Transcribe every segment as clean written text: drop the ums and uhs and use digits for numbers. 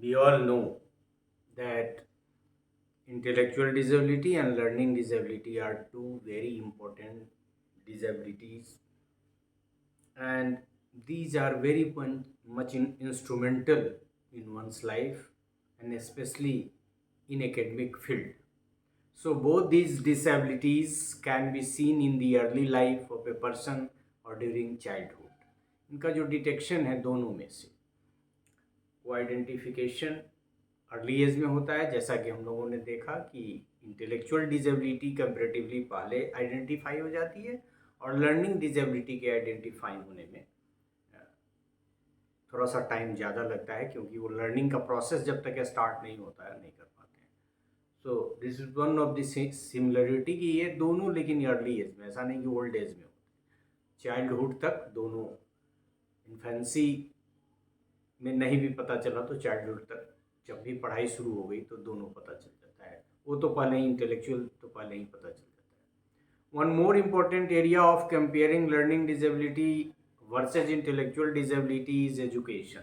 We all know that intellectual disability and learning disability are two very important disabilities, and these are very much instrumental in one's life, and especially in academic field. So both these disabilities can be seen in the early life of a person or during childhood. इनका जो detection है दोनों में से, वो identification early as में होता है, जैसा कि हम लोगों ने देखा कि इंटेलेक्चुअल डिजेबिलिटी कंपेरेटिवली पहले आइडेंटिफाई हो जाती है, और लर्निंग डिजेबिलिटी के आइडेंटिफाई होने में थोड़ा सा टाइम ज़्यादा लगता है, क्योंकि वो लर्निंग का प्रोसेस जब तक स्टार्ट नहीं होता है नहीं कर पाते हैं। So this is one of the similarity कि ये दोनों लेकिन अर्ली एज में, ऐसा नहीं कि ओल्ड एज में होते, चाइल्डहुड तक दोनों। इन्फेंसी में नहीं भी पता चला तो चाइल्डहुड तक जब भी पढ़ाई शुरू हो गई तो दोनों पता चल जाता है। वो तो पहले ही इंटेलेक्चुअल तो पहले ही पता चल जाता है। One more important area of comparing learning disability versus intellectual disability is education.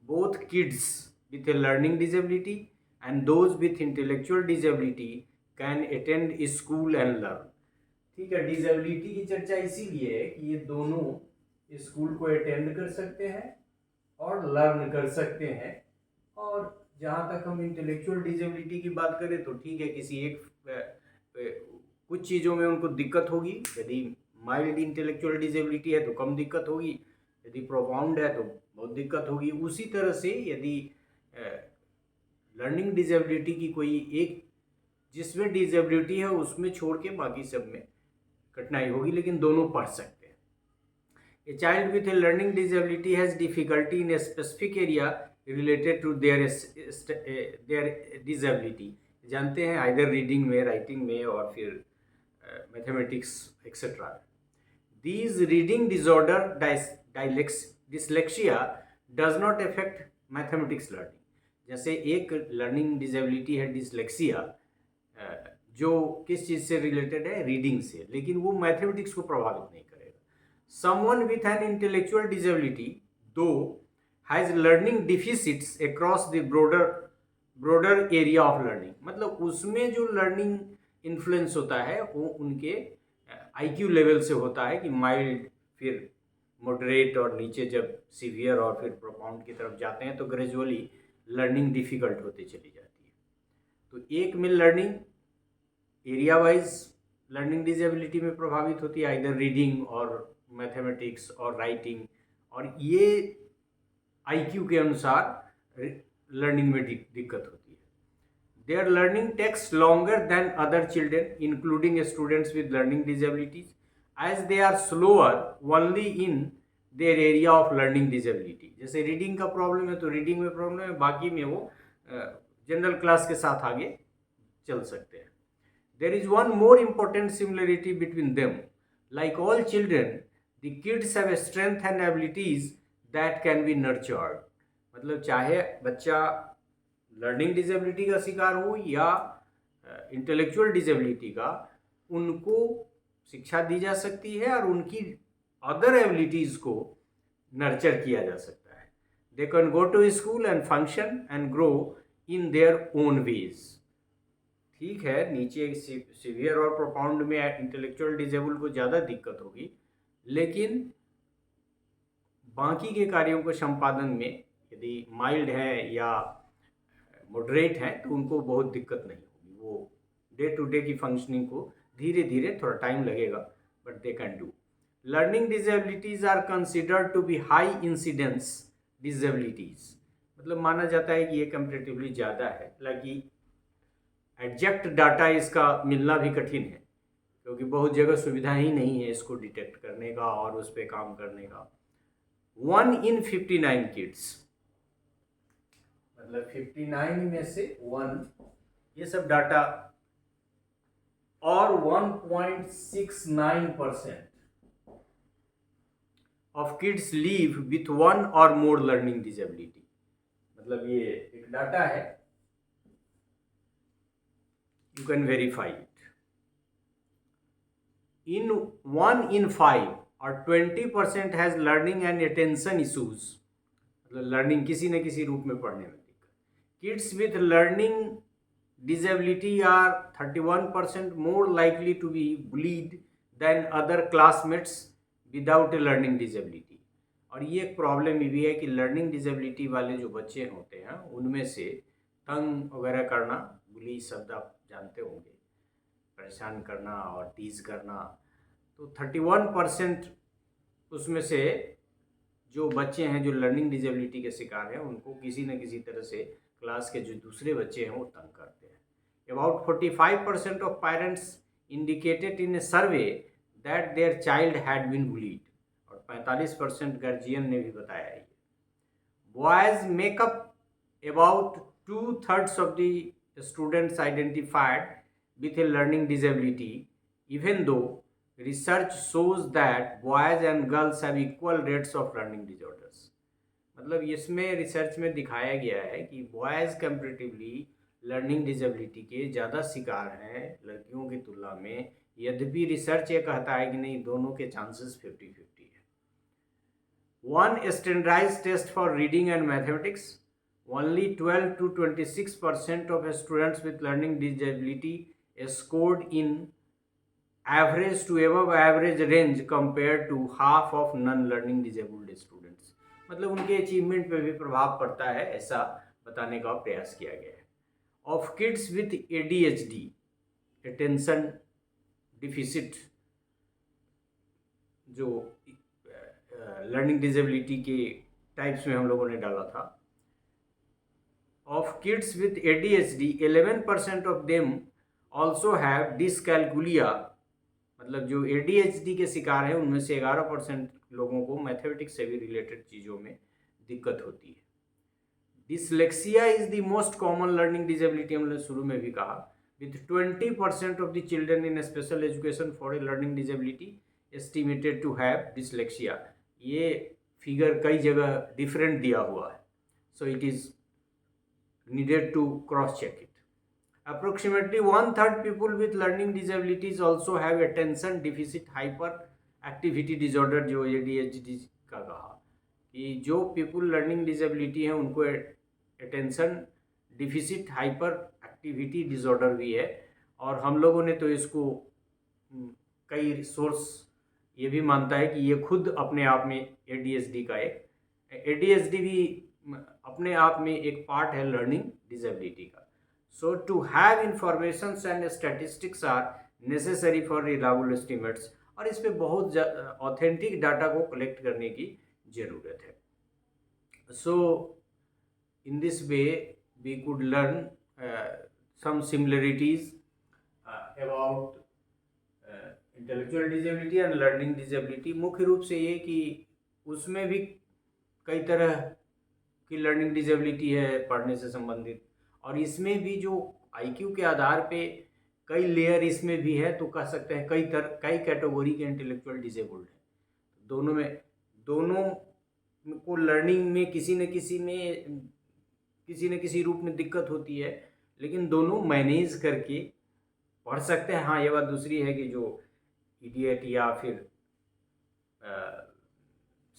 Both kids with a learning disability and those with intellectual disability can attend school and learn। ठीक है, डिजेबिलिटी की चर्चा इसीलिए है कि ये दोनों स्कूल को अटेंड कर सकते हैं और लर्न कर सकते हैं। और जहाँ तक हम इंटेलेक्चुअल डिजेबिलिटी की बात करें तो ठीक है, किसी एक कुछ चीज़ों में उनको दिक्कत होगी। यदि माइल्ड इंटेलेक्चुअल डिजेबिलिटी है तो कम दिक्कत होगी, यदि प्रोफाउंड है तो बहुत दिक्कत होगी। उसी तरह से यदि लर्निंग डिजेबिलिटी की कोई एक जिसमें डिजेबिलिटी है उसमें छोड़ के बाकी सब में कठिनाई होगी, लेकिन दोनों पढ़ सकते हैं। A child with a learning disability has difficulty in a specific area related to their disability. जानते हैं, आइदर रीडिंग में, राइटिंग में, और फिर mathematics etcetera. These reading disorder dyslexia does not affect mathematics learning. जैसे एक लर्निंग डिजेबिलिटी है dyslexia, जो किस चीज़ से रिलेटेड है, रीडिंग से, लेकिन वो मैथमेटिक्स को प्रभावित नहीं करेगा। Someone with an intellectual disability though has learning deficits across the broader area of learning. मतलब उसमें जो लर्निंग इन्फ्लुएंस होता है वो उनके आईक्यू लेवल से होता है, कि माइल्ड, फिर मॉडरेट, और नीचे जब सीवियर और फिर प्रोफाउंड की तरफ जाते हैं तो ग्रेजुअली लर्निंग डिफ़िकल्ट होती चली जाती है। तो एक में learning area wise learning disability में प्रभावित होती है, आइदर रीडिंग और मैथमेटिक्स और राइटिंग, और ये आईक्यू के अनुसार लर्निंग में दिक्कत होती है। Their learning takes longer than other children, including students with learning disabilities, as they are slower only in their area of learning disability। जैसे रीडिंग का प्रॉब्लम है तो रीडिंग में प्रॉब्लम है, बाकी में वो जनरल क्लास के साथ आगे चल सकते हैं। There is one more important similarity between them. Like all children, the kids have strength and abilities that can be nurtured। मतलब चाहे बच्चा लर्निंग डिजेबिलिटी का शिकार हो या इंटेलेक्चुअल डिजेबिलिटी का, उनको शिक्षा दी जा सकती है और उनकी अदर एबिलिटीज़ को नर्चर किया जा सकता है। They can go to school and function and grow in their own ways. ठीक है, नीचे सीवियर और प्रोफाउंड में इंटेलेक्चुअल डिजेबल को ज़्यादा दिक्कत होगी, लेकिन बाकी के कार्यों को संपादन में यदि माइल्ड है या मॉडरेट हैं तो उनको बहुत दिक्कत नहीं होगी। वो डे टू डे की फंक्शनिंग को धीरे धीरे, थोड़ा टाइम लगेगा, but they can do. Learning disabilities are considered to be high incidence disabilities. मतलब माना जाता है कि ये कंपेरेटिवली ज़्यादा है, हालांकि एग्जैक्ट डाटा इसका मिलना भी कठिन है, क्योंकि बहुत जगह सुविधा ही नहीं है इसको डिटेक्ट करने का और उस पर काम करने का। 1 in 59 किड्स, मतलब 59 में से 1, ये सब डाटा, और 1.69% ऑफ किड्स लीव विथ 1 और मोर लर्निंग डिजेबिलिटी। मतलब ये एक डाटा है, you can verify it। In 1 in 5 or 20% has learning and attention issues। मतलब लर्निंग किसी न किसी रूप में पढ़ने में दिक्कत। Kids with learning disability are 31% more likely to be bullied than other classmates without a learning disability. और ये एक प्रॉब्लम ये भी है कि लर्निंग डिसेबिलिटी वाले जो बच्चे होते हैं उनमें से तंग वगैरह करना, बुली शब्द आप जानते होंगे, परेशान करना और टीज करना, तो 31% उसमें से जो बच्चे हैं जो लर्निंग डिसेबिलिटी के शिकार हैं उनको किसी न किसी तरह से क्लास के जो दूसरे बच्चे हैं वो तंग करते हैं. About 45% of parents indicated in a survey that their child had been bullied. और 45% गार्जियन ने भी बताया है. Boys make up about 2/3 of the students identified with a learning disability, even though research shows that boys and girls have equal rates of learning disorders. मतलब इसमें research में दिखाया गया है कि बॉयज़ कंपेरेटिवली लर्निंग डिसेबिलिटी के ज़्यादा शिकार हैं लड़कियों की तुलना में, यद्यपि रिसर्च ये कहता है कि नहीं, दोनों के चांसेस 50-50 है. One standardized test for reading and mathematics, only 12 to 26% of students with learning disability scored in average to above average range compare to half of non learning disabled students. मतलब उनके अचीवमेंट पे भी प्रभाव पड़ता है, ऐसा बताने का प्रयास किया गया है. Of kids with ADHD, attention deficit, जो लर्निंग डिसेबिलिटी के टाइप्स में हम लोगों ने डाला था. Of kids with ADHD, 11% of them also have dyscalculia. मतलब जो ADHD के शिकार हैं उनमें से 11% लोगों को मैथमेटिक्स से भी रिलेटेड चीज़ों में दिक्कत होती है. Dyslexia is the most common learning disability, हमने शुरू में भी कहा. With 20% of the children in special education for a learning disability estimated to have dyslexia. ये फिगर कई जगह डिफरेंट दिया हुआ है, so it is needed to cross check it. Approximately 1/3 people with learning disabilities also have attention deficit hyperactivity disorder, जो ADHD का कहा कि जो पीपल लर्निंग डिसेबिलिटी हैं उनको attention deficit hyperactivity disorder भी है. और हम लोगों ने तो इसको कई सोर्स ये भी मानता है कि ये खुद अपने आप में ADHD का ADHD भी अपने आप में एक पार्ट है लर्निंग डिसेबिलिटी का. So to have information and statistics are necessary for reliable estimates. और इस पर बहुत ऑथेंटिक डाटा को कलेक्ट करने की ज़रूरत है. सो in this way we could learn some similarities about intellectual disability and learning disability. मुख्य रूप से ये कि उसमें भी कई तरह की लर्निंग डिसेबिलिटी है पढ़ने से संबंधित, और इसमें भी जो IQ के आधार पे कई लेयर इसमें भी है, तो कह सकते हैं कई कैटेगरी के इंटेलेक्चुअल डिसेबल्ड हैं. दोनों को लर्निंग में किसी न किसी रूप में दिक्कत होती है, लेकिन दोनों मैनेज करके पढ़ सकते हैं. हाँ, ये बात दूसरी है कि जो इडियट या फिर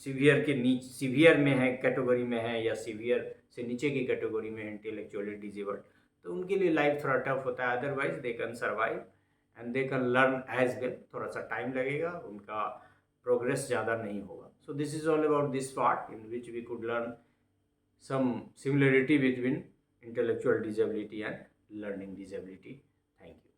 सीवियर में है कैटेगरी में है, या सीवियर से नीचे की कैटेगरी में है इंटेलेक्चुअली डिसेबल्ड, तो उनके लिए लाइफ थोड़ा टफ होता है. Otherwise they can survive and they can learn as well. थोड़ा सा टाइम लगेगा, उनका प्रोग्रेस ज़्यादा नहीं होगा. So this is all about this part in which we could learn some similarity between intellectual disability and learning disability. Thank you.